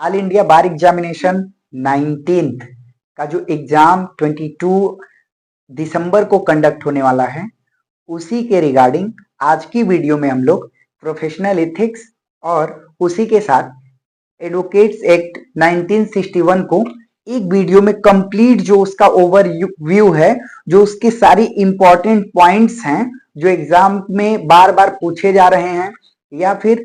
All India बार examination 19th का जो exam 22 दिसंबर को कंडक्ट होने वाला है, उसी के रिगार्डिंग आज की वीडियो में हम लोग प्रोफेशनल एथिक्स और उसी के साथ एडवोकेट्स एक्ट 1961 को एक वीडियो में कंप्लीट जो उसका ओवरव्यू है, जो उसके सारी इंपॉर्टेंट पॉइंट्स हैं जो एग्जाम में बार बार पूछे जा रहे हैं या फिर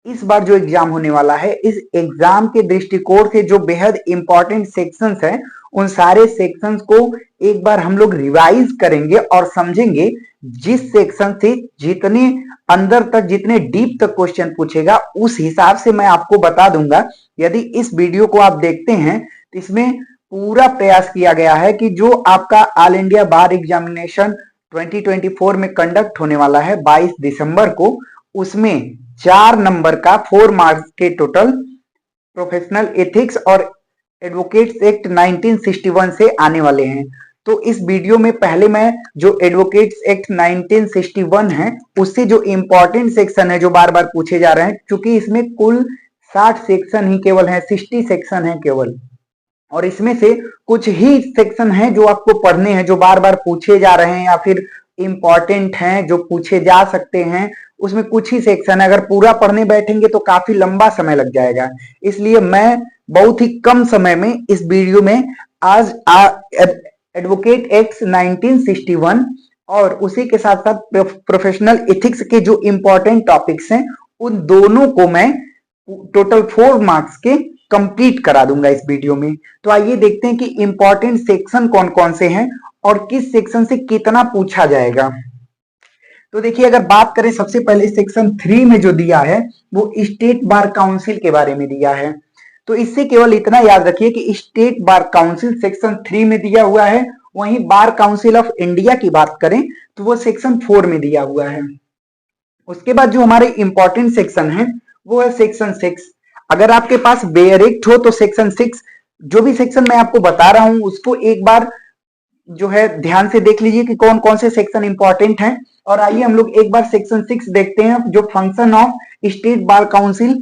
इस बार जो एग्जाम होने वाला है, इस एग्जाम के दृष्टिकोण से जो बेहद इंपॉर्टेंट सेक्शंस हैं, उन सारे सेक्शंस को एक बार हम लोग रिवाइज करेंगे और समझेंगे। जिस सेक्शन से जितने अंदर तक, जितने डीप तक क्वेश्चन पूछेगा, उस हिसाब से मैं आपको बता दूंगा। यदि इस वीडियो को आप देखते हैं तो इसमें पूरा प्रयास किया गया है कि जो आपका ऑल इंडिया बार एग्जामिनेशन 2024 में कंडक्ट होने वाला है 22 दिसंबर को, उसमें 4 नंबर का 4 मार्क्स के टोटल प्रोफेशनल एथिक्स और एडवोकेट्स एक्ट 1961 से आने वाले हैं। तो इस वीडियो में पहले मैं जो एडवोकेट्स एक्ट 1961 है उससे जो इंपॉर्टेंट सेक्शन है जो बार बार पूछे जा रहे हैं, क्योंकि इसमें कुल 60 सेक्शन ही केवल है, 60 सेक्शन है केवल, और इसमें से कुछ ही सेक्शन है जो आपको पढ़ने हैं, जो बार बार पूछे जा रहे हैं या फिर इंपॉर्टेंट हैं जो पूछे जा सकते हैं। उसमें कुछ ही सेक्शन है, अगर पूरा पढ़ने बैठेंगे तो काफी लंबा समय लग जाएगा। इसलिए मैं बहुत ही कम समय में इस वीडियो में आज एडवोकेट एक्ट 1961 और उसी के साथ साथ प्रोफेशनल एथिक्स के जो इंपॉर्टेंट टॉपिक्स हैं, उन दोनों को मैं टोटल 4 मार्क्स के कंप्लीट करा दूंगा इस वीडियो में। तो आइए देखते हैं कि इंपॉर्टेंट सेक्शन कौन कौन से हैं और किस सेक्शन से कितना पूछा जाएगा। तो देखिए, अगर बात करें सबसे पहले सेक्शन 3 में जो दिया है वो स्टेट बार काउंसिल के बारे में दिया है। तो इससे केवल इतना याद रखिए कि स्टेट बार काउंसिल सेक्शन 3 में दिया हुआ है, वहीं बार काउंसिल ऑफ इंडिया की बात करें तो वो सेक्शन 4 में दिया हुआ है। उसके बाद जो हमारे इंपॉर्टेंट सेक्शन है वो है सेक्शन 6। अगर आपके पास बेयर एक्ट हो तो सेक्शन 6, जो भी सेक्शन मैं आपको बता रहा हूं उसको एक बार जो है ध्यान से देख लीजिए कि कौन कौन से सेक्शन इंपॉर्टेंट हैं। और आइए हम लोग एक बार सेक्शन 6 देखते हैं, जो function of state bar council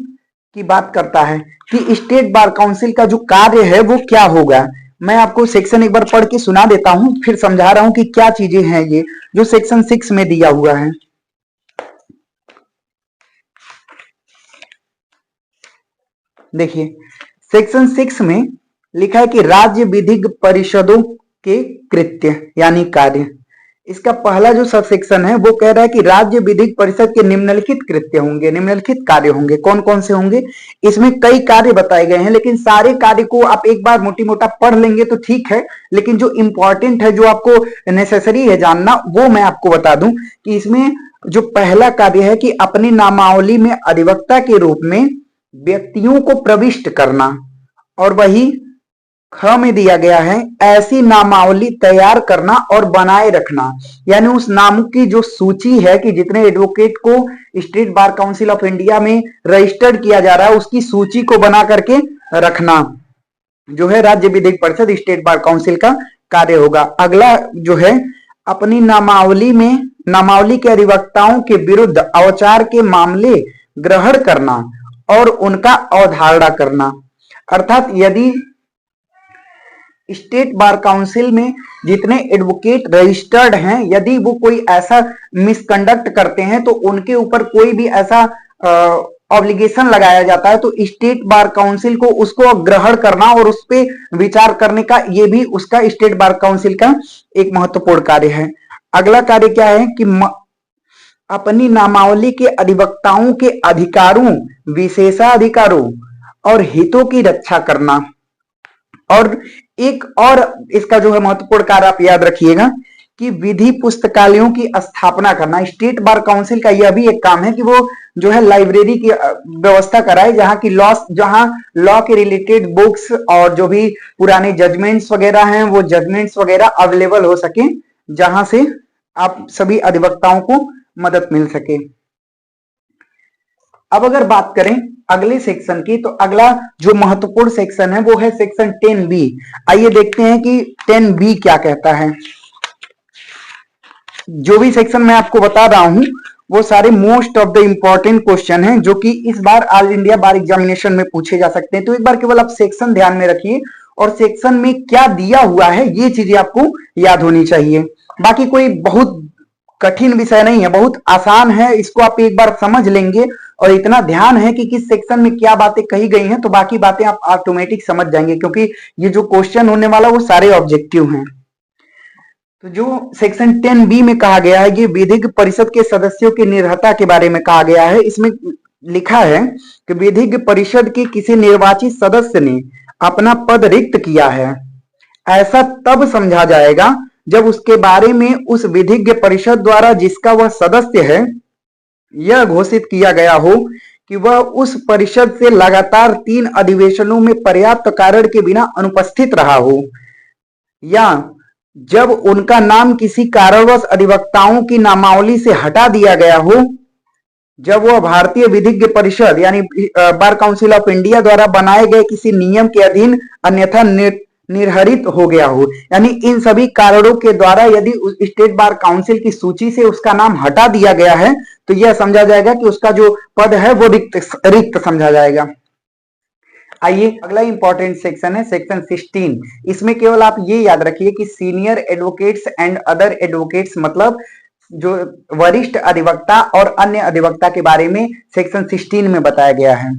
की बात करता है कि स्टेट बार काउंसिल का जो कार्य है वो क्या होगा। मैं आपको सेक्शन एक बार पढ़ के सुना देता हूं, फिर समझा रहा हूं कि क्या चीजें हैं ये जो सेक्शन 6 में दिया हुआ है। देखिए, सेक्शन 6 में लिखा है कि राज्य विधिक परिषदों के कृत्य यानी कार्य। इसका पहला जो सब सेक्शन है वो कह रहा है कि राज्य विधिक परिषद के निम्नलिखित कृत्य होंगे, निम्नलिखित कार्य होंगे। कौन कौन से होंगे? इसमें कई कार्य बताए गए हैं, लेकिन सारे कार्य को आप एक बार मोटी मोटा पढ़ लेंगे तो ठीक है, लेकिन जो इंपॉर्टेंट है, जो आपको नेसेसरी है जानना, वो मैं आपको बता दूं कि इसमें जो पहला कार्य है कि अपनी नामावली में अधिवक्ता के रूप में व्यक्तियों को प्रविष्ट करना, और वही ख में दिया गया है ऐसी नामावली तैयार करना और बनाए रखना। यानी उस नामों की जो सूची है कि जितने एडवोकेट को state bar council of India में रजिस्टर्ड किया जा रहा है, उसकी सूची को बना करके रखना जो है राज्य विधिक परिषद स्टेट बार काउंसिल का कार्य होगा। अगला जो है अपनी नामावली के अधिवक्ताओं के विरुद्ध औचार के मामले ग्रहण करना और उनका अवधारणा करना। अर्थात यदि स्टेट बार काउंसिल में जितने एडवोकेट रजिस्टर्ड हैं, यदि वो कोई ऐसा मिसकंडक्ट करते हैं तो उनके ऊपर कोई भी ऐसा ऑब्लिगेशन लगाया जाता है, तो स्टेट बार काउंसिल को उसको ग्रहण करना और उस पर विचार करने का, ये भी उसका स्टेट बार काउंसिल का एक महत्वपूर्ण कार्य है। अगला कार्य क्या है कि अपनी नामावली के अधिवक्ताओं के अधिकारों, विशेषाधिकारों और हितों की रक्षा करना। और एक और इसका जो है महत्वपूर्ण कार्य आप याद रखिएगा कि विधि पुस्तकालयों की स्थापना करना। स्टेट बार काउंसिल का यह भी एक काम है कि वो जो है लाइब्रेरी की व्यवस्था कराए, जहां लॉ के रिलेटेड बुक्स और जो भी पुराने जजमेंट्स वगैरह हैं वो जजमेंट्स वगैरह अवेलेबल हो सके, जहां से आप सभी अधिवक्ताओं को मदद मिल सके। अब अगर बात करें अगले सेक्शन की, तो अगला जो महत्वपूर्ण सेक्शन है वो है सेक्शन 10B। आइए देखते हैं कि 10B क्या कहता है। जो भी सेक्शन मैं आपको बता रहा हूं वो सारे most of the important question हैं जो कि इस बार ऑल इंडिया बार एग्जामिनेशन में पूछे जा सकते हैं। तो एक बार केवल आप सेक्शन ध्यान में रखिए और सेक्शन में क्या दिया हुआ है ये चीजें आपको याद होनी चाहिए। बाकी कोई बहुत कठिन विषय नहीं है, बहुत आसान है, इसको आप एक बार समझ लेंगे और इतना ध्यान है कि किस सेक्शन में क्या बातें कही गई हैं तो बाकी बातें आप ऑटोमेटिक समझ जाएंगे, क्योंकि ये जो क्वेश्चन होने वाला वो सारे ऑब्जेक्टिव हैं। तो जो सेक्शन 10B में कहा गया है ये विधिक परिषद के सदस्यों की निर्भरता के बारे में कहा गया है। इसमें लिखा है कि विधिक परिषद के किसी निर्वाचित सदस्य ने अपना पद रिक्त किया है, ऐसा तब समझा जाएगा जब उसके बारे में उस विधिज्ञ परिषद द्वारा जिसका वह सदस्य है यह घोषित किया गया हो कि वह उस परिषद से लगातार 3 अधिवेशनों में पर्याप्त कारण के बिना अनुपस्थित रहा हो, या जब उनका नाम किसी कारणवश अधिवक्ताओं की नामावली से हटा दिया गया हो, जब वह भारतीय विधिज्ञ परिषद यानी बार काउंसिल ऑफ इंडिया द्वारा बनाए गए किसी नियम के अधीन अन्यथा निर्हरित हो गया हो। यानी इन सभी कारणों के द्वारा यदि स्टेट बार काउंसिल की सूची से उसका नाम हटा दिया गया है तो यह समझा जाएगा कि उसका जो पद है वो रिक्त समझा जाएगा। आइए अगला इंपॉर्टेंट सेक्शन है सेक्शन 16। इसमें केवल आप ये याद रखिए कि senior advocates and other advocates मतलब जो वरिष्ठ अधिवक्ता और अन्य अधिवक्ता के बारे में सेक्शन 16 में बताया गया है।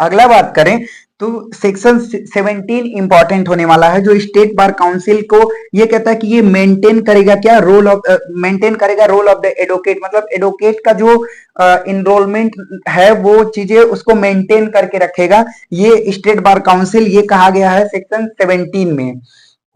अगला बात करें तो सेक्शन 17 इंपॉर्टेंट होने वाला है, जो स्टेट बार काउंसिल को ये कहता है कि ये मेंटेन करेगा क्या रोल ऑफ द एडवोकेट, मतलब एडवोकेट का जो इनरोलमेंट है वो चीजें उसको मेंटेन करके रखेगा, ये स्टेट बार काउंसिल, ये कहा गया है सेक्शन 17 में।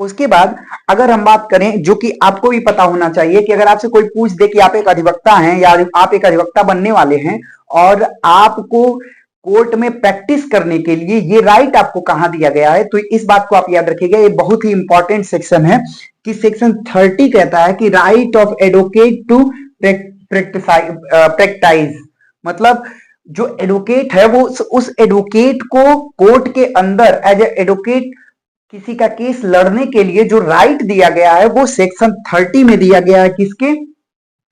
उसके बाद अगर हम बात करें जो कि आपको भी पता होना चाहिए कि अगर आपसे कोई पूछ दे कि आप एक अधिवक्ता हैं या आप एक अधिवक्ता बनने वाले हैं और आपको कोर्ट में प्रैक्टिस करने के लिए ये राइट आपको कहां दिया गया है, तो इस बात को आप याद रखिएगा। ये बहुत ही इंपॉर्टेंट सेक्शन है कि सेक्शन 30 कहता है कि right of advocate to practice, मतलब जो एडवोकेट है वो उस एडवोकेट को कोर्ट के अंदर एज ए एडवोकेट किसी का केस लड़ने के लिए जो राइट दिया गया है वो सेक्शन 30 में दिया गया है। किसके?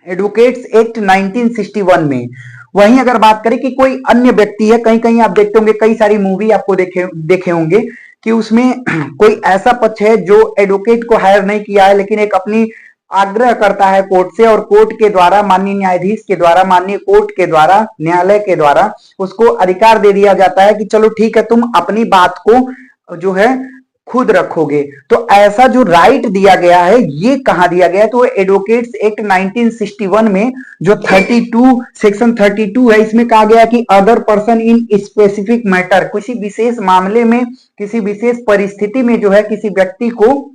एडवोकेट्स एक्ट 1961 में। वहीं अगर बात करें कि कोई अन्य व्यक्ति है, कहीं कहीं आप देखते होंगे, कई सारी मूवी आपको देखे होंगे कि उसमें कोई ऐसा पक्ष है जो एडवोकेट को हायर नहीं किया है लेकिन एक अपनी आग्रह करता है कोर्ट से और कोर्ट के द्वारा, माननीय न्यायाधीश के द्वारा, माननीय कोर्ट के द्वारा, न्यायालय के द्वारा उसको अधिकार दे दिया जाता है कि चलो ठीक है तुम अपनी बात को जो है खुद रखोगे। तो ऐसा जो राइट दिया गया है ये कहां दिया गया है? तो एडवोकेट्स एक्ट 1961 में जो 32 सेक्शन 32 है इसमें कहा गया कि other person in specific matter, किसी विशेष मामले में किसी विशेष परिस्थिति में जो है किसी व्यक्ति को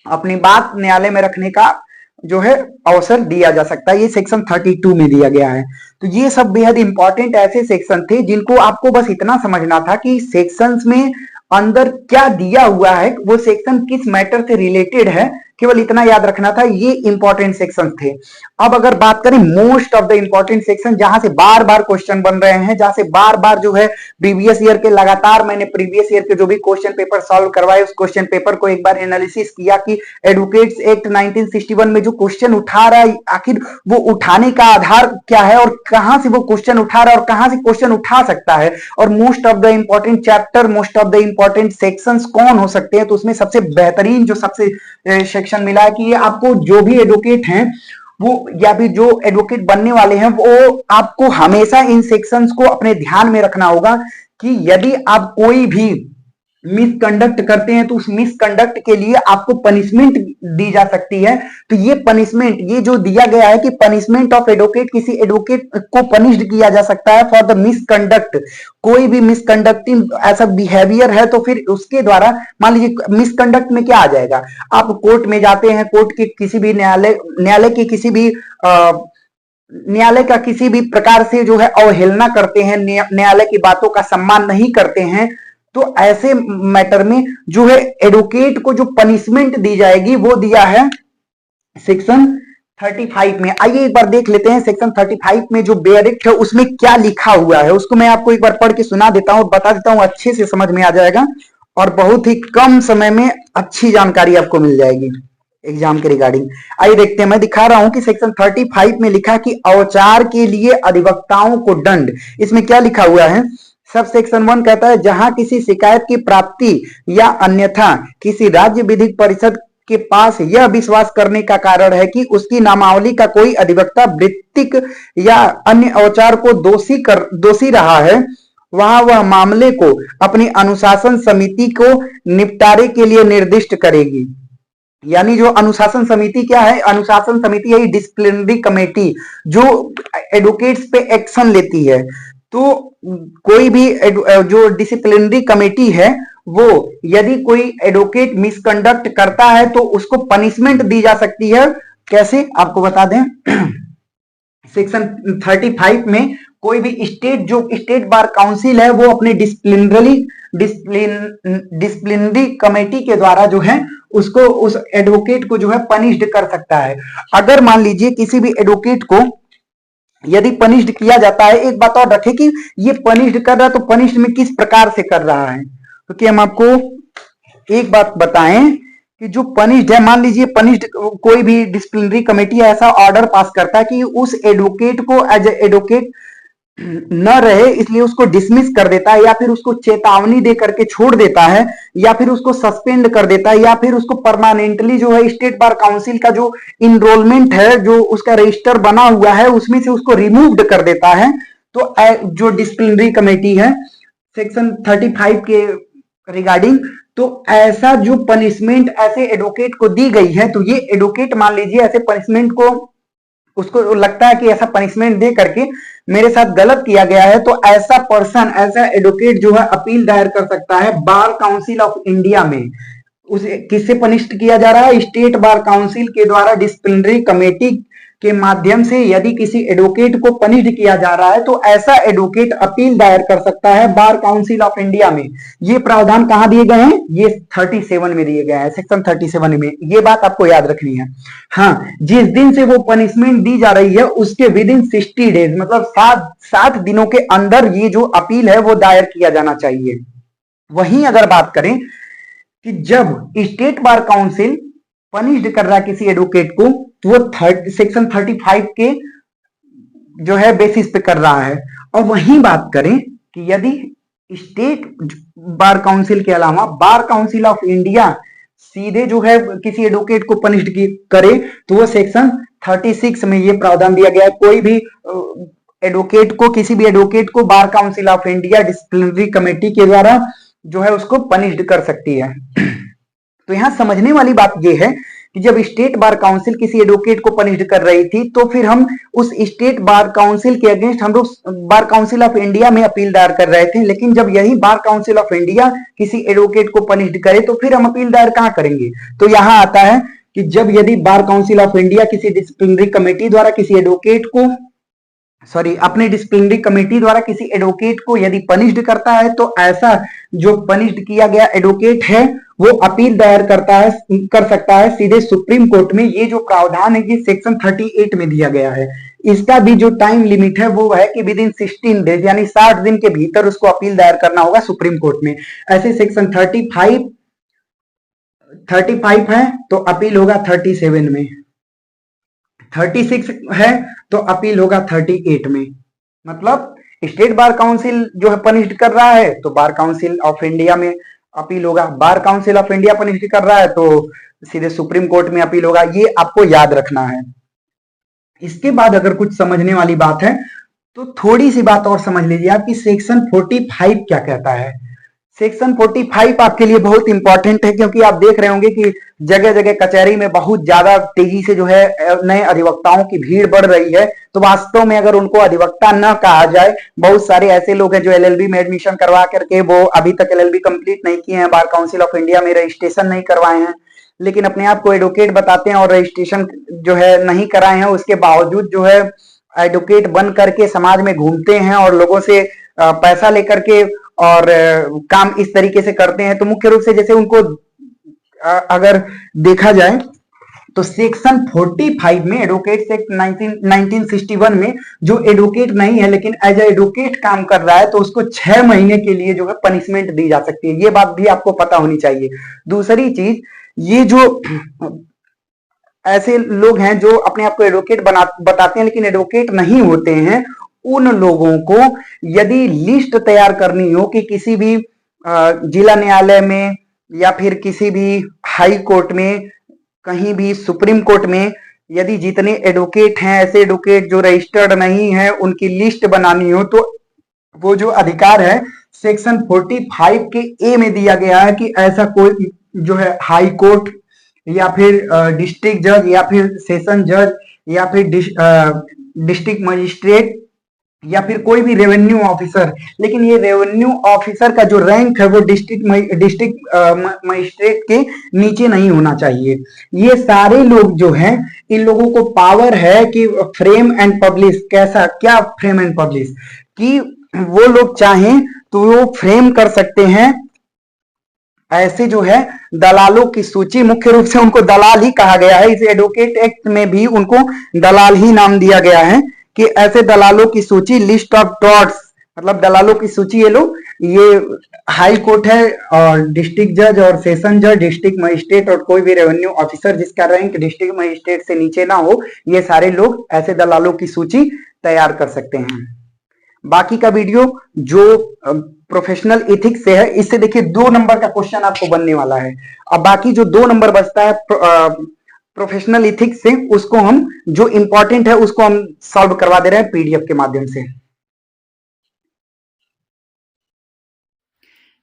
अपनी बात न्यायालय में रखने का जो है अवसर दिया जा सकता है, ये सेक्शन 32 में दिया गया है। तो ये सब बेहद इंपॉर्टेंट ऐसे सेक्शन थे जिनको आपको बस इतना समझना था कि सेक्शंस में अंदर क्या दिया हुआ है, वो सेक्शन किस मैटर से रिलेटेड है, केवल इतना याद रखना था। ये इंपॉर्टेंट सेक्शन थे। अब अगर बात करें most of the important section जहां से बार बार क्वेश्चन बन रहे हैं, जहां से बार बार जो है प्रीवियस ईयर के लगातार मैंने प्रीवियस ईयर के जो भी क्वेश्चन पेपर सॉल्व करवाए उस क्वेश्चन पेपर को एक बार एनालिसिस किया कि एडवोकेट्स एक्ट 1961 में जो क्वेश्चन उठा रहा है आखिर वो उठाने का आधार क्या है और कहां से वो क्वेश्चन उठा रहा है और कहां से क्वेश्चन उठा सकता है, और most of the important chapter, most of the important sections कौन हो सकते हैं। तो उसमें सबसे बेहतरीन जो सबसे सेक्शन मिला है कि ये आपको जो भी एडवोकेट हैं वो या फिर जो एडवोकेट बनने वाले हैं वो आपको हमेशा इन सेक्शंस को अपने ध्यान में रखना होगा कि यदि आप कोई भी मिसकंडक्ट करते हैं तो उस मिसकंडक्ट के लिए आपको पनिशमेंट दी जा सकती है। तो ये पनिशमेंट, ये जो दिया गया है कि पनिशमेंट ऑफ एडवोकेट, किसी एडवोकेट को पनिश्ड किया जा सकता है फॉर द मिसकंडक्ट, कोई भी मिसकंडक्टिंग ऐसा बिहेवियर है तो फिर उसके द्वारा, मान लीजिए मिसकंडक्ट में क्या आ जाएगा, आप कोर्ट में जाते हैं, कोर्ट के किसी भी न्यायालय के किसी भी न्यायालय का किसी भी प्रकार से जो है अवहेलना करते हैं, न्यायालय की बातों का सम्मान नहीं करते हैं, तो ऐसे मैटर में जो है एडवोकेट को जो पनिशमेंट दी जाएगी वो दिया है सेक्शन 35 में। आइए एक बार देख लेते हैं सेक्शन 35 में जो बेयरिक्ट है उसमें क्या लिखा हुआ है, उसको मैं आपको एक बार पढ़ के सुना देता हूं और बता देता हूं, अच्छे से समझ में आ जाएगा और बहुत ही कम समय में अच्छी जानकारी आपको मिल जाएगी। एग्जाम के रिगार्डिंग। आइए देखते हैं, मैं दिखा रहा हूं कि सेक्शन 35 में लिखा कि औचार के लिए अधिवक्ताओं को दंड। इसमें क्या लिखा हुआ है? सब सेक्शन 1 कहता है जहां किसी शिकायत की प्राप्ति या अन्यथा किसी राज्य विधिक परिषद के पास यह विश्वास करने का कारण है कि उसकी नामावली का कोई अधिवक्ता वृत्तिक या अन्य औचार को दोषी रहा है, वहां वह मामले को अपनी अनुशासन समिति को निपटारे के लिए निर्दिष्ट करेगी। यानी जो अनुशासन समिति क्या है? अनुशासन समिति है डिसिप्लिनरी कमेटी जो एडवोकेट्स पे एक्शन लेती है। तो कोई भी जो डिसिप्लिनरी कमेटी है वो यदि कोई एडवोकेट मिसकंडक्ट करता है तो उसको पनिशमेंट दी जा सकती है। कैसे? आपको बता दें सेक्शन 35 में कोई भी स्टेट बार काउंसिल है वो अपने डिसिप्लिनरी कमेटी के द्वारा जो है उसको उस एडवोकेट को जो है पनिश्ड कर सकता है। अगर मान लीजिए किसी भी एडवोकेट को यदि पनिश्ड किया जाता है, एक बात और रखें कि ये पनिश्ड कर रहा है तो पनिश्ड में किस प्रकार से कर रहा है, क्योंकि हम आपको एक बात बताएं कि जो पनिश्ड है, मान लीजिए पनिश्ड कोई भी डिसिप्लिनरी कमेटी ऐसा ऑर्डर पास करता है कि उस एडवोकेट को एज एडवोकेट न रहे इसलिए उसको डिसमिस कर देता है, या फिर उसको चेतावनी दे करके छोड़ देता है, या फिर उसको सस्पेंड कर देता है, या फिर उसको परमानेंटली जो है स्टेट बार काउंसिल का जो इनरोलमेंट है, जो उसका रजिस्टर बना हुआ है उसमें से उसको रिमूव्ड कर देता है। तो जो डिसिप्लिनरी कमेटी है सेक्शन 35 के रिगार्डिंग, तो ऐसा जो पनिशमेंट ऐसे एडवोकेट को दी गई है, तो ये एडवोकेट मान लीजिए ऐसे पनिशमेंट को उसको लगता है कि ऐसा पनिशमेंट दे करके मेरे साथ गलत किया गया है, तो ऐसा पर्सन ऐसा एडवोकेट जो है अपील दायर कर सकता है बार काउंसिल ऑफ इंडिया में। उसे किससे पनिश्ड किया जा रहा है? स्टेट बार काउंसिल के द्वारा डिसिप्लिनरी कमेटी के माध्यम से यदि किसी एडवोकेट को पनिश्ड किया जा रहा है तो ऐसा एडवोकेट अपील दायर कर सकता है बार काउंसिल ऑफ इंडिया में। ये प्रावधान कहां दिए गए हैं? ये 37 में दिए गए हैं, सेक्शन 37 में। ये बात आपको याद रखनी है। हाँ, जिस दिन से वो पनिशमेंट दी जा रही है उसके विद इन 60 डेज मतलब 7 दिनों के अंदर ये जो अपील है वो दायर किया जाना चाहिए। वहीं अगर बात करें कि जब स्टेट बार काउंसिल पनिश्ड कर रहा है किसी एडवोकेट को तो वो सेक्शन 35 के जो है बेसिस पे कर रहा है। और वहीं बात करें कि यदि स्टेट बार काउंसिल के अलावा बार काउंसिल ऑफ इंडिया सीधे जो है किसी एडवोकेट को पनिश्ड करे तो वो सेक्शन 36 में ये प्रावधान दिया गया है। कोई भी एडवोकेट को किसी भी एडवोकेट को bar council of India disciplinary committee के द्वारा जो है उसको पनिश्ड कर सकती है। तो यहां समझने वाली बात यह है कि जब स्टेट बार काउंसिल किसी एडवोकेट को पनिश्ड कर रही थी तो फिर हम उस स्टेट बार काउंसिल के अगेंस्ट हम लोग बार काउंसिल ऑफ इंडिया में अपील दायर कर रहे थे, लेकिन जब यही बार काउंसिल ऑफ इंडिया किसी एडवोकेट को पनिश्ड करे तो फिर हम अपील दायर कहां करेंगे? तो यहां आता है कि जब यदि बार काउंसिल ऑफ इंडिया किसी डिसिप्लिनरी कमेटी द्वारा किसी एडवोकेट को अपने डिसिप्लिनरी कमेटी द्वारा किसी एडवोकेट को यदि पनिश्ड करता है तो ऐसा जो पनिश्ड किया गया एडवोकेट है वो अपील दायर कर सकता है सीधे सुप्रीम कोर्ट में। ये जो प्रावधान है ये सेक्शन 38 में दिया गया है। इसका भी जो टाइम लिमिट है वो है कि विद इन 16 डेज यानी 60 दिन के भीतर उसको अपील दायर करना होगा सुप्रीम कोर्ट में। ऐसे सेक्शन 35 है तो अपील होगा 37 में, 36 है तो अपील होगा 38 में। मतलब स्टेट बार काउंसिल जो है पनिश्ड कर रहा है तो बार काउंसिल ऑफ इंडिया में अपील होगा, bar council of India punished कर रहा है तो सीधे सुप्रीम कोर्ट में अपील होगा। ये आपको याद रखना है। इसके बाद अगर कुछ समझने वाली बात है तो थोड़ी सी बात और समझ लीजिए आप कि सेक्शन 45 क्या कहता है। सेक्शन 45 आपके लिए बहुत इंपॉर्टेंट है क्योंकि आप देख रहे होंगे कि जगह जगह कचहरी में बहुत ज्यादा तेजी से जो है नए अधिवक्ताओं की भीड़ बढ़ रही है। तो वास्तव में अगर उनको अधिवक्ता न कहा जाए, बहुत सारे ऐसे लोग हैं जो एलएलबी में एडमिशन करवा करके वो अभी तक एलएलबी कंप्लीट नहीं किए हैं, बार काउंसिल ऑफ इंडिया में रजिस्ट्रेशन नहीं करवाए हैं, लेकिन अपने आप को एडवोकेट बताते हैं और रजिस्ट्रेशन जो है नहीं कराए हैं, उसके बावजूद जो है एडवोकेट बन करके समाज में घूमते हैं और लोगों से पैसा लेकर के और काम इस तरीके से करते हैं। तो मुख्य रूप से जैसे उनको अगर देखा जाए तो सेक्शन 45 में एडवोकेट एक्ट 1961 में जो एडवोकेट नहीं है लेकिन एज ए एडवोकेट काम कर रहा है तो उसको 6 महीने के लिए जो है पनिशमेंट दी जा सकती है। ये बात भी आपको पता होनी चाहिए। दूसरी चीज, ये जो ऐसे लोग हैं जो अपने आप को एडवोकेट बताते हैं लेकिन एडवोकेट नहीं होते हैं, उन लोगों को यदि लिस्ट तैयार करनी हो कि किसी भी जिला न्यायालय में या फिर किसी भी हाई कोर्ट में, कहीं भी सुप्रीम कोर्ट में, यदि जितने एडवोकेट हैं, ऐसे एडवोकेट जो रजिस्टर्ड नहीं है, उनकी लिस्ट बनानी हो, तो वो जो अधिकार है सेक्शन 45 के ए में दिया गया है कि ऐसा कोई जो है हाई कोर्ट या फिर डिस्ट्रिक्ट जज या फिर सेशन जज या फिर डिस्ट्रिक्ट मजिस्ट्रेट या फिर कोई भी रेवेन्यू ऑफिसर, लेकिन ये रेवेन्यू ऑफिसर का जो रैंक है वो डिस्ट्रिक्ट मजिस्ट्रेट के नीचे नहीं होना चाहिए। ये सारे लोग जो हैं, इन लोगों को पावर है कि फ्रेम एंड पब्लिश, कैसा क्या फ्रेम एंड पब्लिश, कि वो लोग चाहें तो वो फ्रेम कर सकते हैं ऐसे जो है दलालों की सूची। मुख्य रूप से उनको दलाल ही कहा गया है, इस एडवोकेट एक्ट में भी उनको दलाल ही नाम दिया गया है कि ऐसे दलालों की सूची, लिस्ट ऑफ डॉट्स, मतलब दलालों की सूची। ये लोग, ये हाई कोर्ट है और डिस्ट्रिक्ट जज और सेशन जज, डिस्ट्रिक्ट मजिस्ट्रेट और कोई भी रेवेन्यू ऑफिसर जिसका रैंक डिस्ट्रिक्ट मजिस्ट्रेट से नीचे ना हो, ये सारे लोग ऐसे दलालों की सूची तैयार कर सकते हैं। बाकी का वीडियो जो प्रोफेशनल इथिक्स से है, इससे देखिए 2 नंबर का क्वेश्चन आपको बनने वाला है। अब बाकी जो 2 नंबर बचता है प्रोफेशनल इथिक्स से, उसको हम, जो इंपॉर्टेंट है उसको हम सॉल्व करवा दे रहे हैं पीडीएफ के माध्यम से।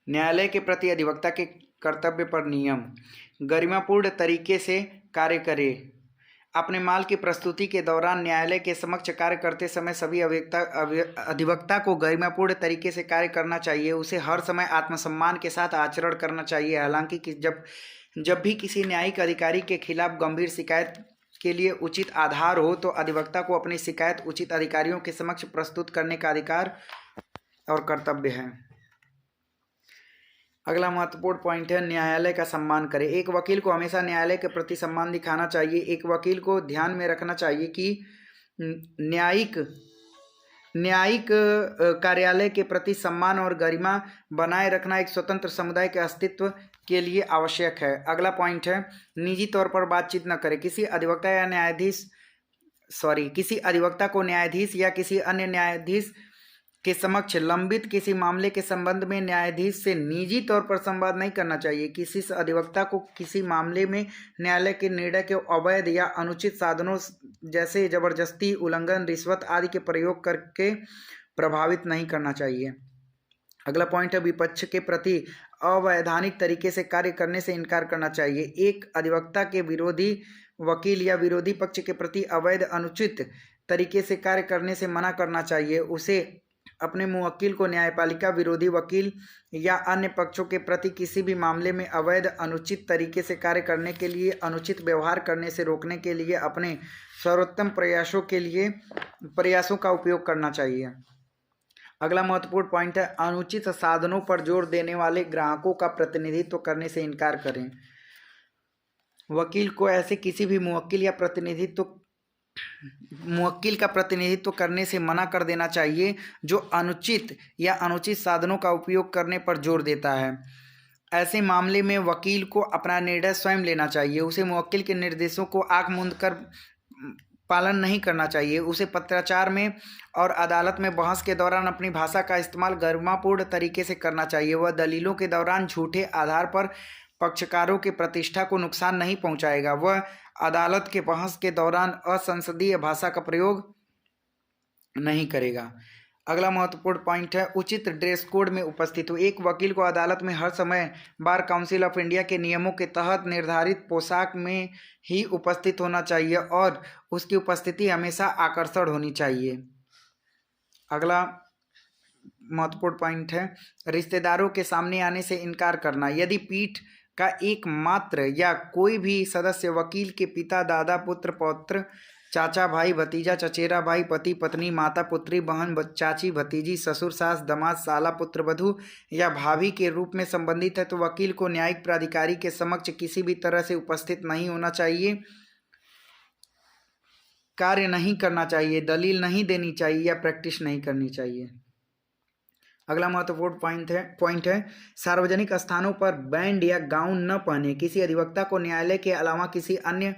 न्यायालय के प्रति अधिवक्ता के कर्तव्य पर नियम। गरिमापूर्ण तरीके से कार्य करें। अपने माल की प्रस्तुति के दौरान न्यायालय के समक्ष कार्य करते समय सभी अधिवक्ता को गरिमापूर्ण तरीके से कार्य करना चाहिए। उसे हर समय आत्मसम्मान के साथ आचरण करना चाहिए। हालांकि जब भी किसी न्यायिक अधिकारी के खिलाफ गंभीर शिकायत के लिए उचित आधार हो तो अधिवक्ता को अपनी शिकायत उचित अधिकारियों के समक्ष प्रस्तुत करने का अधिकार और कर्तव्य है। अगला महत्वपूर्ण पॉइंट है न्यायालय का सम्मान करें। एक वकील को हमेशा न्यायालय के प्रति सम्मान दिखाना चाहिए। एक वकील को ध्यान में रखना चाहिए कि न्यायिक कार्यालय के प्रति सम्मान और गरिमा बनाए रखना एक स्वतंत्र समुदाय के अस्तित्व के लिए आवश्यक है। अगला पॉइंट है निजी तौर पर बातचीत न करें। किसी अधिवक्ता को न्यायाधीश या किसी अन्य न्यायाधीश के समक्ष लंबित किसी मामले के संबंध में न्यायाधीश से निजी तौर पर संवाद नहीं करना चाहिए। किसी अधिवक्ता को किसी मामले में न्यायालय के निर्णय के अवैध या अनुचित साधनों जैसे जबरदस्ती, उल्लंघन, रिश्वत आदि के प्रयोग करके प्रभावित नहीं करना चाहिए। अगला पॉइंट है विपक्ष के प्रति अवैधानिक तरीके से कार्य करने से इनकार करना चाहिए। एक अधिवक्ता के विरोधी वकील या विरोधी पक्ष के प्रति अवैध, अनुचित तरीके से कार्य करने से मना करना चाहिए। उसे अपने मुवक्किल को न्यायपालिका, विरोधी वकील या अन्य पक्षों के प्रति किसी भी मामले में अवैध, अनुचित तरीके से कार्य करने के लिए, अनुचित व्यवहार करने से रोकने के लिए अपने सर्वोत्तम प्रयासों का उपयोग करना चाहिए। अगला महत्वपूर्ण पॉइंट है अनुचित साधनों पर जोर देने वाले ग्राहकों का प्रतिनिधित्व करने से इनकार करें। वकील को ऐसे किसी भी मुवक्किल का प्रतिनिधित्व करने से मना कर देना चाहिए जो अनुचित साधनों का उपयोग करने पर जोर देता है। ऐसे मामले में वकील को अपना निर्णय स्वयं लेना चाहिए। उसे मुवक्किल के निर्देशों को आंख मूंद कर पालन नहीं करना चाहिए। उसे पत्राचार में और अदालत में बहस के दौरान अपनी भाषा का इस्तेमाल गरिमापूर्ण तरीके से करना चाहिए। वह दलीलों के दौरान झूठे आधार पर पक्षकारों की प्रतिष्ठा को नुकसान नहीं पहुंचाएगा। वह अदालत के बहस के दौरान असंसदीय भाषा का प्रयोग नहीं करेगा। अगला महत्वपूर्ण पॉइंट है उचित ड्रेस कोड में उपस्थित हो। एक वकील को अदालत में हर समय बार काउंसिल ऑफ इंडिया के नियमों के तहत निर्धारित पोशाक में ही उपस्थित होना चाहिए और उसकी उपस्थिति हमेशा आकर्षक होनी चाहिए। अगला महत्वपूर्ण पॉइंट है रिश्तेदारों के सामने आने से इनकार करना। यदि पीठ का एकमात्र या कोई भी सदस्य वकील के पिता, दादा, पुत्र, पौत्र, चाचा, भाई, भतीजा, चचेरा भाई, पति, पत्नी, माता, पुत्री, बहन, चाची, भतीजी, ससुर, सास, दामाद, साला, पुत्रवधू या भाभी के रूप में संबंधित है तो वकील को न्यायिक प्राधिकारी के समक्ष किसी भी तरह से उपस्थित नहीं होना चाहिए, कार्य नहीं करना चाहिए, दलील नहीं देनी चाहिए या प्रैक्टिस नहीं करनी चाहिए। अगला महत्वपूर्ण पॉइंट है सार्वजनिक स्थानों पर बैंड या गाउन न पहने। किसी अधिवक्ता को न्यायालय के अलावा किसी अन्य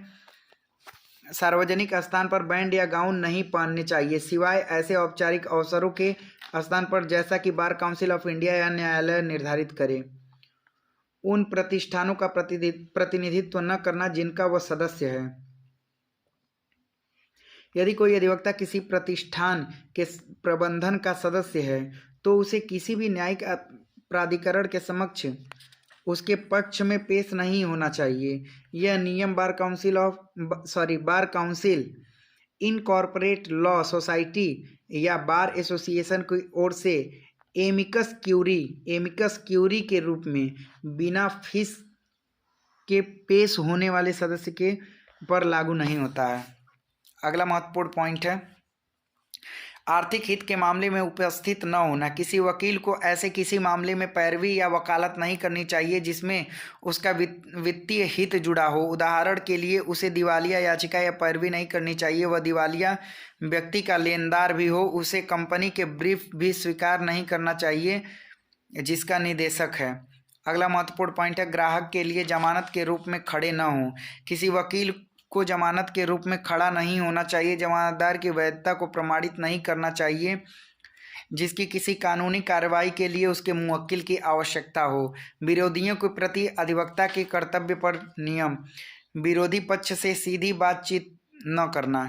सार्वजनिक स्थान पर बैंड या गाउन नहीं पहनने चाहिए सिवाय ऐसे औपचारिक अवसरों के स्थान पर जैसा कि बार काउंसिल ऑफ इंडिया या न्यायालय निर्धारित करे। उन प्रतिष्ठानों का प्रतिनिधित्व न करना जिनका वह सदस्य है। यदि कोई अधिवक्ता किसी प्रतिष्ठान के प्रबंधन का सदस्य है तो उसे किसी भी न्यायिक प्राधिकरण के समक्ष उसके पक्ष में पेश नहीं होना चाहिए। यह नियम bar council incorporate law society या बार एसोसिएशन की ओर से एमिकस क्यूरी के रूप में बिना फीस के पेश होने वाले सदस्य के पर लागू नहीं होता है। अगला महत्वपूर्ण पॉइंट है आर्थिक हित के मामले में उपस्थित न होना। किसी वकील को ऐसे किसी मामले में पैरवी या वकालत नहीं करनी चाहिए जिसमें उसका वित्तीय हित जुड़ा हो। उदाहरण के लिए उसे दिवालिया याचिका या पैरवी नहीं करनी चाहिए। वह दिवालिया व्यक्ति का लेनदार भी हो। उसे कंपनी के ब्रीफ भी स्वीकार नहीं करना चाहिए जिसका निदेशक है। अगला महत्वपूर्ण पॉइंट है ग्राहक के लिए जमानत के रूप में खड़े न हों। किसी वकील को जमानत के रूप में खड़ा नहीं होना चाहिए। जमानतदार की वैधता को प्रमाणित नहीं करना चाहिए जिसकी किसी कानूनी कार्रवाई के लिए उसके मुवक्किल की आवश्यकता हो। विरोधियों के प्रति अधिवक्ता के कर्तव्य पर नियम। विरोधी पक्ष से सीधी बातचीत न करना।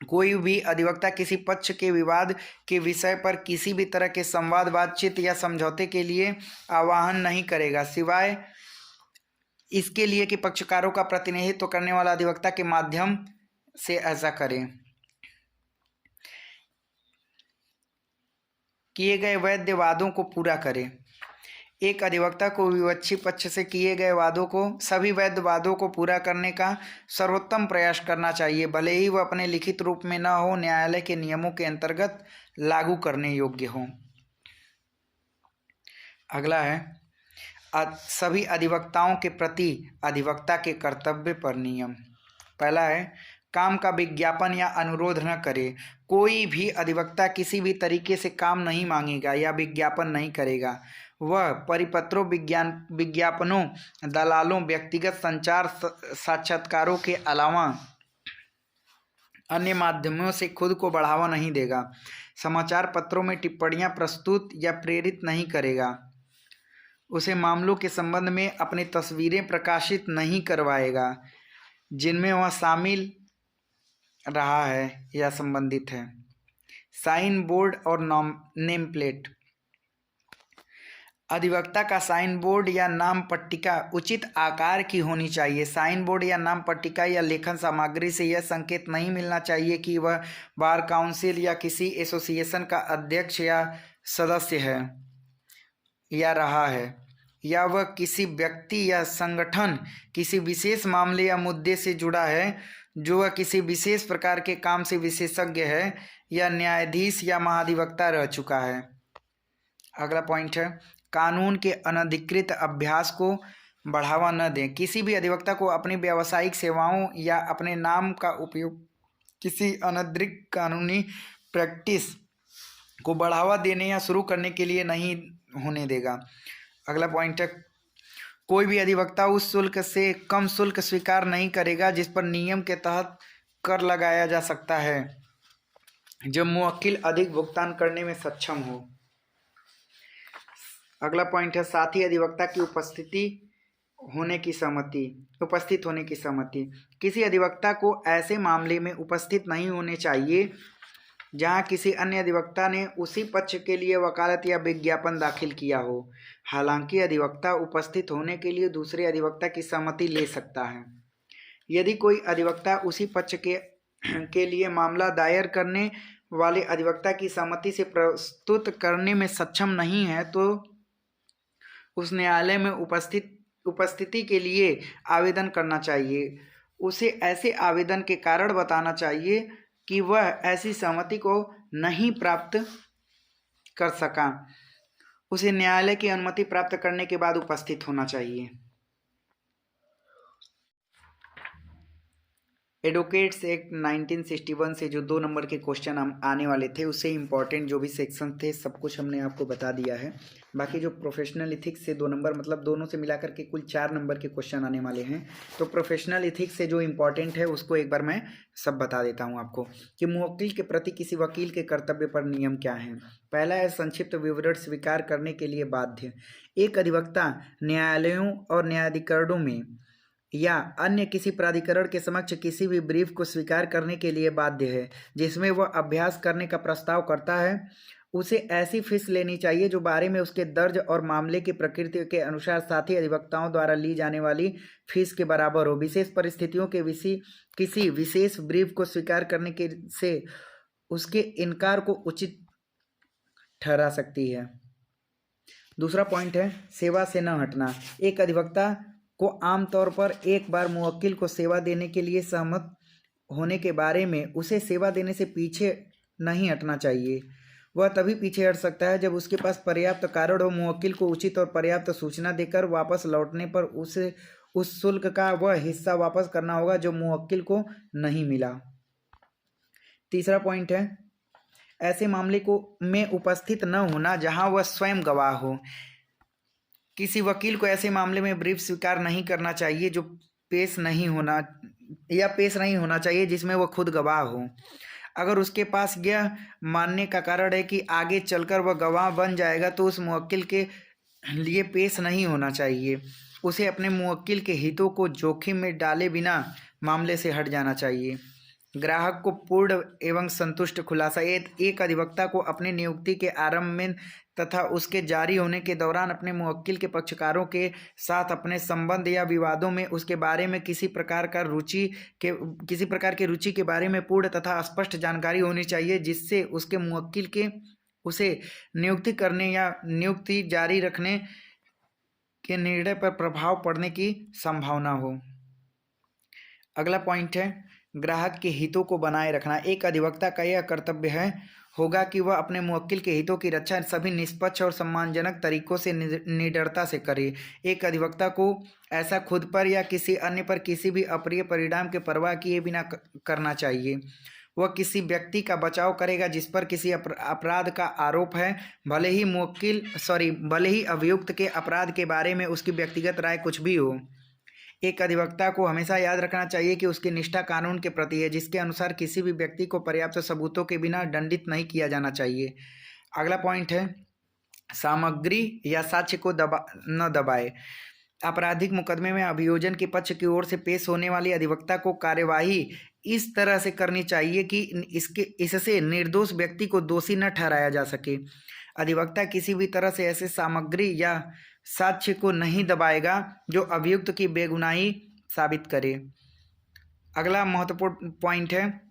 कोई भी अधिवक्ता किसी पक्ष के विवाद के विषय पर किसी भी तरह के संवाद बातचीत या समझौते के लिए आह्वान नहीं करेगा सिवाय इसके लिए कि पक्षकारों का प्रतिनिधित्व करने वाला अधिवक्ता के माध्यम से ऐसा करे। किए गए वैध वादों को पूरा करें। एक अधिवक्ता को विपक्षी पक्ष से किए गए वादों को सभी वैध वादों को पूरा करने का सर्वोत्तम प्रयास करना चाहिए भले ही वह अपने लिखित रूप में न हो न्यायालय के नियमों के अंतर्गत लागू करने योग्य हो। अगला है सभी अधिवक्ताओं के प्रति अधिवक्ता के कर्तव्य पर नियम। पहला है काम का विज्ञापन या अनुरोध न करे। कोई भी अधिवक्ता किसी भी तरीके से काम नहीं मांगेगा या विज्ञापन नहीं करेगा। वह परिपत्रों विज्ञापनों दलालों व्यक्तिगत संचार साक्षात्कारों के अलावा अन्य माध्यमों से खुद को बढ़ावा नहीं देगा। समाचार पत्रों में टिप्पणियां प्रस्तुत या प्रेरित नहीं करेगा। उसे मामलों के संबंध में अपनी तस्वीरें प्रकाशित नहीं करवाएगा जिनमें वह शामिल रहा है या संबंधित है। साइन बोर्ड और नेम प्लेट। अधिवक्ता का साइन बोर्ड या नाम पट्टिका उचित आकार की होनी चाहिए। साइन बोर्ड या नाम पट्टिका या लेखन सामग्री से यह संकेत नहीं मिलना चाहिए कि वह बार काउंसिल या किसी एसोसिएशन का अध्यक्ष या सदस्य है या रहा है या वह किसी व्यक्ति या संगठन किसी विशेष मामले या मुद्दे से जुड़ा है जो वह किसी विशेष प्रकार के काम से विशेषज्ञ है या न्यायाधीश या महाधिवक्ता रह चुका है। अगला पॉइंट है कानून के अनधिकृत अभ्यास को बढ़ावा न दें। किसी भी अधिवक्ता को अपनी व्यावसायिक सेवाओं या अपने नाम का उपयोग किसी अनधिकृत कानूनी प्रैक्टिस को बढ़ावा देने या शुरू करने के लिए नहीं होने देगा। अगला पॉइंट है कोई भी अधिवक्ता उस शुल्क से कम शुल्क स्वीकार नहीं करेगा जिस पर नियम के तहत कर लगाया जा सकता है जब मुवक्किल अधिक भुगतान करने में सक्षम हो। अगला पॉइंट है साथ ही अधिवक्ता की उपस्थित होने की सहमति। किसी अधिवक्ता को ऐसे मामले में उपस्थित नहीं होने चाहिए जहां किसी अन्य अधिवक्ता ने उसी पक्ष के लिए वकालत या विज्ञापन दाखिल किया हो। हालांकि अधिवक्ता उपस्थित होने के लिए दूसरे अधिवक्ता की सहमति ले सकता है। यदि कोई अधिवक्ता उसी पक्ष के लिए मामला दायर करने वाले अधिवक्ता की सहमति से प्रस्तुत करने में सक्षम नहीं है तो उस न्यायालय में उपस्थिति के लिए आवेदन करना चाहिए। उसे ऐसे आवेदन के कारण बताना चाहिए कि वह ऐसी सहमति को नहीं प्राप्त कर सका। उसे न्यायालय की अनुमति प्राप्त करने के बाद उपस्थित होना चाहिए। एडवोकेट्स एक्ट 1961 से जो 2 नंबर के क्वेश्चन हम आने वाले थे, उससे इम्पॉर्टेंट जो भी सेक्शन थे सब कुछ हमने आपको बता दिया है। बाकी जो प्रोफेशनल इथिक्स से 2 नंबर, मतलब दोनों से मिलाकर के कुल 4 नंबर के क्वेश्चन आने वाले हैं। तो प्रोफेशनल इथिक्स से जो इम्पॉर्टेंट है उसको एक बार मैं सब बता देता हूँ आपको कि मुवक्किल के प्रति किसी वकील के कर्तव्य पर नियम क्या हैं। पहला है संक्षिप्त विवरण स्वीकार करने के लिए बाध्य। एक अधिवक्ता न्यायालयों और न्यायाधिकरणों में या अन्य किसी प्राधिकरण के समक्ष किसी भी ब्रीफ को स्वीकार करने के लिए बाध्य है जिसमें वह अभ्यास करने का प्रस्ताव करता है। उसे ऐसी फीस लेनी चाहिए जो बारे में उसके दर्ज और मामले की प्रकृति के अनुसार साथी अधिवक्ताओं द्वारा ली जाने वाली फीस के बराबर हो। विशेष परिस्थितियों के किसी विशेष ब्रीफ को स्वीकार करने के से उसके इनकार को उचित ठहरा सकती है। दूसरा पॉइंट है सेवा से न हटना। एक अधिवक्ता को आमतौर पर एक बार मुवक्किल को सेवा देने के लिए सहमत होने के बारे में उसे सेवा देने से पीछे नहीं हटना चाहिए। वह तभी पीछे हट सकता है जब उसके पास पर्याप्त कारण हो। मुवक्किल को उचित और पर्याप्त सूचना देकर वापस लौटने पर उसे उस शुल्क का वह हिस्सा वापस करना होगा जो मुवक्किल को नहीं मिला। तीसरा पॉइंट है ऐसे मामले में उपस्थित न होना जहां वह स्वयं गवाह हो। किसी वकील को ऐसे मामले में ब्रीफ स्वीकार नहीं करना चाहिए जो पेश नहीं होना चाहिए जिसमें वह खुद गवाह हो। अगर उसके पास यह मानने का कारण है कि आगे चलकर वह गवाह बन जाएगा तो उस मुवक्किल के लिए पेश नहीं होना चाहिए। उसे अपने मुवक्किल के हितों को जोखिम में डाले बिना मामले से हट जाना चाहिए। ग्राहक को पूर्ण एवं संतुष्ट खुलासा। एक अधिवक्ता को अपनी नियुक्ति के आरंभ में तथा उसके जारी होने के दौरान अपने मुवक्किल के पक्षकारों के साथ अपने संबंध या विवादों में उसके बारे में किसी प्रकार की रुचि के बारे में पूर्ण तथा स्पष्ट जानकारी होनी चाहिए जिससे उसके मुवक्किल के उसे नियुक्ति करने या नियुक्ति जारी रखने के निर्णय पर प्रभाव पड़ने की संभावना हो। अगला पॉइंट है ग्राहक के हितों को बनाए रखना। एक अधिवक्ता का यह कर्तव्य होगा कि वह अपने मुवक्किल के हितों की रक्षा सभी निष्पक्ष और सम्मानजनक तरीकों से निडरता से करे। एक अधिवक्ता को ऐसा खुद पर या किसी अन्य पर किसी भी अप्रिय परिणाम के परवाह किए बिना करना चाहिए। वह किसी व्यक्ति का बचाव करेगा जिस पर किसी अपराध का आरोप है, भले ही अभियुक्त के अपराध के बारे में उसकी व्यक्तिगत राय कुछ भी हो। एक अधिवक्ता को हमेशा याद रखना चाहिए कि उसकी निष्ठा कानून के प्रति है जिसके अनुसार किसी भी व्यक्ति को पर्याप्त सबूतों के बिना दंडित नहीं किया जाना चाहिए। अगला पॉइंट है सामग्री या साक्ष्य को न दबाए। आपराधिक मुकदमे में अभियोजन के पक्ष की ओर से पेश होने वाली अधिवक्ता को कार्यवाही इस तरह से करनी चाहिए कि इससे निर्दोष व्यक्ति को दोषी न ठहराया जा सके। अधिवक्ता किसी भी तरह से ऐसे सामग्री या साक्ष्य को नहीं दबाएगा जो अभियुक्त की बेगुनाही साबित करे। अगला महत्वपूर्ण पॉइंट है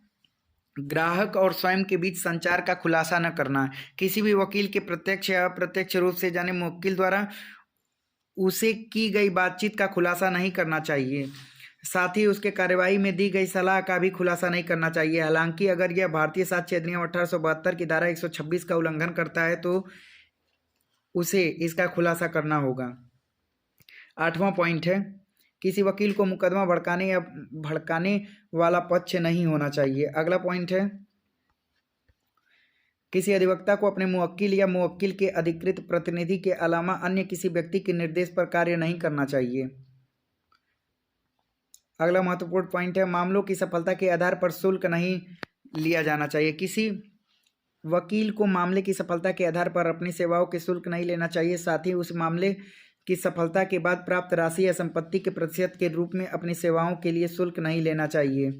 ग्राहक और स्वयं के बीच संचार का खुलासा न करना। किसी भी वकील के प्रत्यक्ष या अप्रत्यक्ष रूप से जाने मुवक्किल द्वारा उसे की गई बातचीत का खुलासा नहीं करना चाहिए। साथ ही उसके कार्यवाही में दी गई सलाह का भी खुलासा नहीं करना चाहिए। हालांकि अगर यह भारतीय साक्ष्य अधिनियम 1872 की धारा 126 का उल्लंघन करता है तो उसे इसका खुलासा करना होगा। 8वां पॉइंट है किसी वकील को मुकदमा भड़काने वाला पक्ष नहीं होना चाहिए। अगला पॉइंट है किसी अधिवक्ता को अपने मुवक्किल या मुवक्किल के अधिकृत प्रतिनिधि के अलावा अन्य किसी व्यक्ति के निर्देश पर कार्य नहीं करना चाहिए। अगला महत्वपूर्ण पॉइंट है मामलों की सफलता के आधार पर शुल्क नहीं लिया जाना चाहिए। किसी वकील को मामले की सफलता के आधार पर अपनी सेवाओं के शुल्क नहीं लेना चाहिए। साथ ही उस मामले की सफलता के बाद प्राप्त राशि या संपत्ति के प्रतिशत के रूप में अपनी सेवाओं के लिए शुल्क नहीं लेना चाहिए।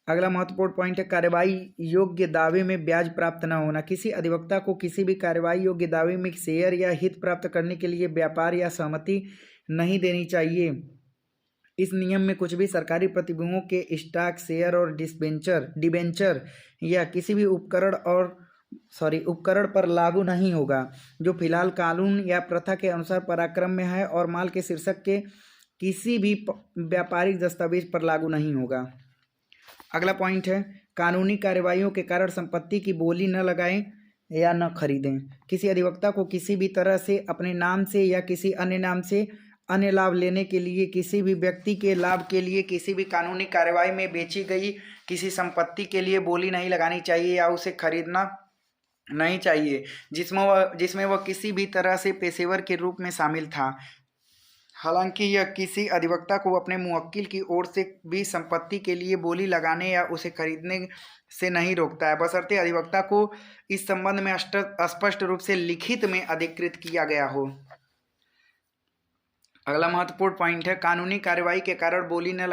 अगला महत्वपूर्ण पॉइंट है कार्यवाही योग्य दावे में ब्याज प्राप्त न होना। किसी अधिवक्ता को किसी भी कार्यवाही योग्य दावे में शेयर या हित प्राप्त करने के लिए व्यापार या सहमति नहीं देनी चाहिए। इस नियम में कुछ भी सरकारी प्रतिभूतियों के स्टॉक, शेयर और डिबेंचर या किसी भी उपकरण पर लागू नहीं होगा जो फिलहाल कानून या प्रथा के अनुसार पराक्रम में है और माल के शीर्षक के किसी भी व्यापारिक दस्तावेज पर लागू नहीं होगा। अगला पॉइंट है कानूनी कार्यवाहियों के कारण संपत्ति की बोली न लगाएं या न खरीदें। किसी अधिवक्ता को किसी भी तरह से अपने नाम से या किसी अन्य नाम से अन्य लाभ लेने के लिए, किसी भी व्यक्ति के लाभ के लिए किसी भी कानूनी कार्यवाही में बेची गई किसी संपत्ति के लिए बोली नहीं लगानी चाहिए या उसे खरीदना नहीं चाहिए जिसमें वह किसी भी तरह से पेशेवर के रूप में शामिल था। हालांकि यह किसी अधिवक्ता को अपने मुवक्किल की ओर से भी संपत्ति के लिए बोली लगाने या उसे खरीदने से नहीं रोकता है, बशर्ते अधिवक्ता को इस संबंध में स्पष्ट रूप से लिखित में अधिकृत किया गया हो। अगला महत्वपूर्ण पॉइंट है, कानूनी कार्यवाही के कारण बोली न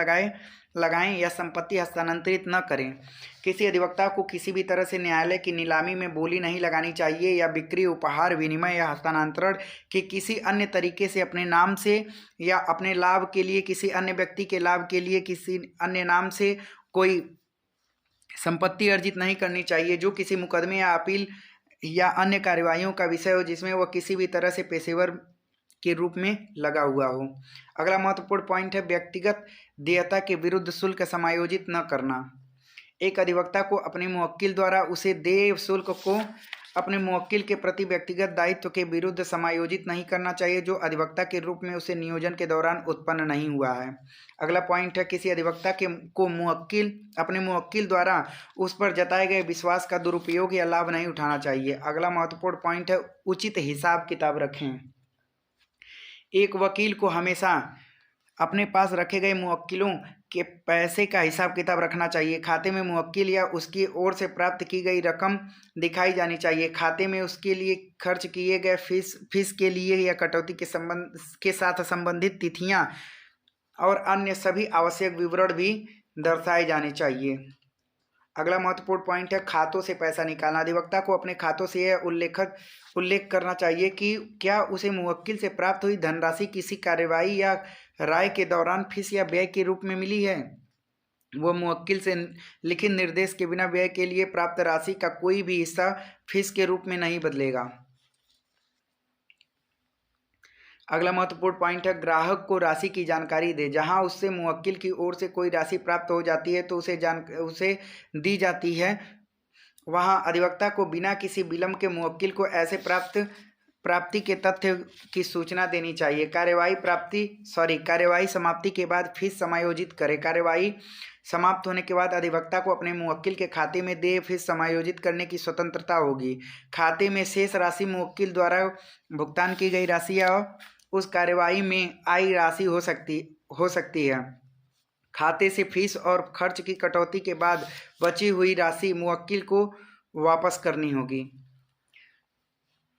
लगाएं या संपत्ति हस्तांतरित न करें। किसी अधिवक्ता को किसी भी तरह से न्यायालय की नीलामी में बोली नहीं लगानी चाहिए या बिक्री, उपहार, विनिमय या हस्तांतरण के किसी अन्य तरीके से अपने नाम से या अपने लाभ के लिए किसी अन्य व्यक्ति के लाभ के लिए किसी अन्य नाम से कोई संपत्ति अर्जित नहीं करनी चाहिए जो किसी मुकदमे या अपील या अन्य कार्यवाहियों का विषय हो जिसमें वह किसी भी तरह से पेशेवर के रूप में लगा हुआ हो। अगला महत्वपूर्ण पॉइंट है, व्यक्तिगत देयता के विरुद्ध शुल्क समायोजित न करना। एक अधिवक्ता को अपने मुवक्किल द्वारा उसे देय शुल्क को अपने मुवक्किल के प्रति व्यक्तिगत दायित्व के विरुद्ध समायोजित नहीं करना चाहिए जो अधिवक्ता के रूप में उसे नियोजन के दौरान उत्पन्न नहीं हुआ है। अगला पॉइंट है, किसी अधिवक्ता को अपने मुवक्किल द्वारा उस पर जताए गए विश्वास का दुरुपयोग या लाभ नहीं उठाना चाहिए। अगला महत्वपूर्ण पॉइंट है, उचित हिसाब किताब रखें। एक वकील को हमेशा अपने पास रखे गए मुवक्किलों के पैसे का हिसाब किताब रखना चाहिए। खाते में मुवक्किल या उसकी ओर से प्राप्त की गई रकम दिखाई जानी चाहिए। खाते में उसके लिए खर्च किए गए फीस के लिए या कटौती के साथ संबंधित तिथियां और अन्य सभी आवश्यक विवरण भी दर्शाए जाने चाहिए। अगला महत्वपूर्ण पॉइंट है, खातों से पैसा निकालना। अधिवक्ता को अपने खातों से यह उल्लेख करना चाहिए कि क्या उसे मुवक्किल से प्राप्त हुई धनराशि किसी कार्यवाही या राय के दौरान फीस या व्यय के रूप में मिली है। वह मुवक्किल से लिखित निर्देश के बिना व्यय के लिए प्राप्त राशि का कोई भी हिस्सा फीस के रूप में नहीं बदलेगा। अगला महत्वपूर्ण पॉइंट है, ग्राहक को राशि की जानकारी दे। जहां उससे मुवक्किल की ओर से कोई राशि प्राप्त हो जाती है तो उसे दी जाती है, वहां अधिवक्ता को बिना किसी विलंब के मुवक्किल को ऐसे प्राप्ति के तथ्य की सूचना देनी चाहिए। कार्यवाही समाप्ति के बाद फीस समायोजित करें। कार्यवाही समाप्त होने के बाद अधिवक्ता को अपने मुवक्किल के खाते में देय फीस समायोजित करने की स्वतंत्रता होगी। खाते में शेष राशि मुवक्किल द्वारा भुगतान की गई राशि या उस कार्यवाही में आई राशि हो सकती है। खाते से फीस और खर्च की कटौती के बाद बची हुई राशि मुवक्किल को वापस करनी होगी।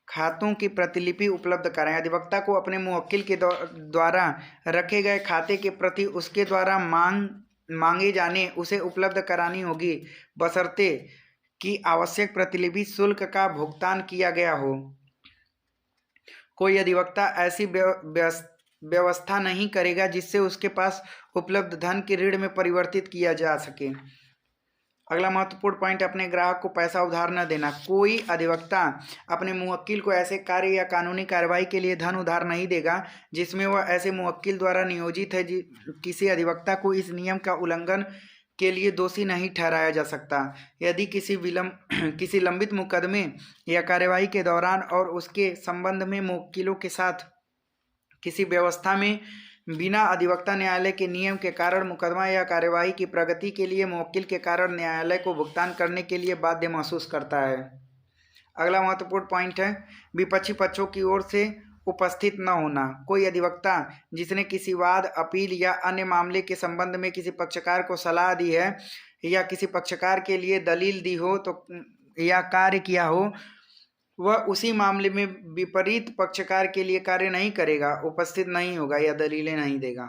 खातों की प्रतिलिपि उपलब्ध कराएं। अधिवक्ता को अपने मुवक्किल के द्वारा रखे गए खाते के प्रति उसके द्वारा मांगे जाने उसे उपलब्ध करानी होगी, बशर्ते कि आवश्यक प्रतिलिपि शुल्क का भुगतान किया गया हो। कोई अधिवक्ता ऐसी व्यवस्था नहीं करेगा जिससे उसके पास उपलब्ध धन के ऋण में परिवर्तित किया जा सके। अगला महत्वपूर्ण पॉइंट, अपने ग्राहक को पैसा उधार न देना। कोई अधिवक्ता अपने मुवक्किल को ऐसे कार्य या कानूनी कार्रवाई के लिए धन उधार नहीं देगा जिसमें वह ऐसे मुवक्किल द्वारा नियोजित है। किसी अधिवक्ता को इस नियम का उल्लंघन के लिए दोषी नहीं ठहराया जा सकता यदि किसी लंबित मुकदमे या कार्यवाही के दौरान और उसके संबंध में मुवक्किलों के साथ किसी व्यवस्था में बिना अधिवक्ता न्यायालय के नियम के कारण मुकदमा या कार्यवाही की प्रगति के लिए मुवक्किल के कारण न्यायालय को भुगतान करने के लिए बाध्य महसूस करता है। अगला महत्वपूर्ण पॉइंट है, विपक्षी पक्षों की ओर से उपस्थित न होना। कोई अधिवक्ता जिसने किसी वाद, अपील या अन्य मामले के संबंध में किसी पक्षकार को सलाह दी है या किसी पक्षकार के लिए दलील दी हो तो या कार्य किया हो, वह उसी मामले में विपरीत पक्षकार के लिए कार्य नहीं करेगा, उपस्थित नहीं होगा या दलीलें नहीं देगा।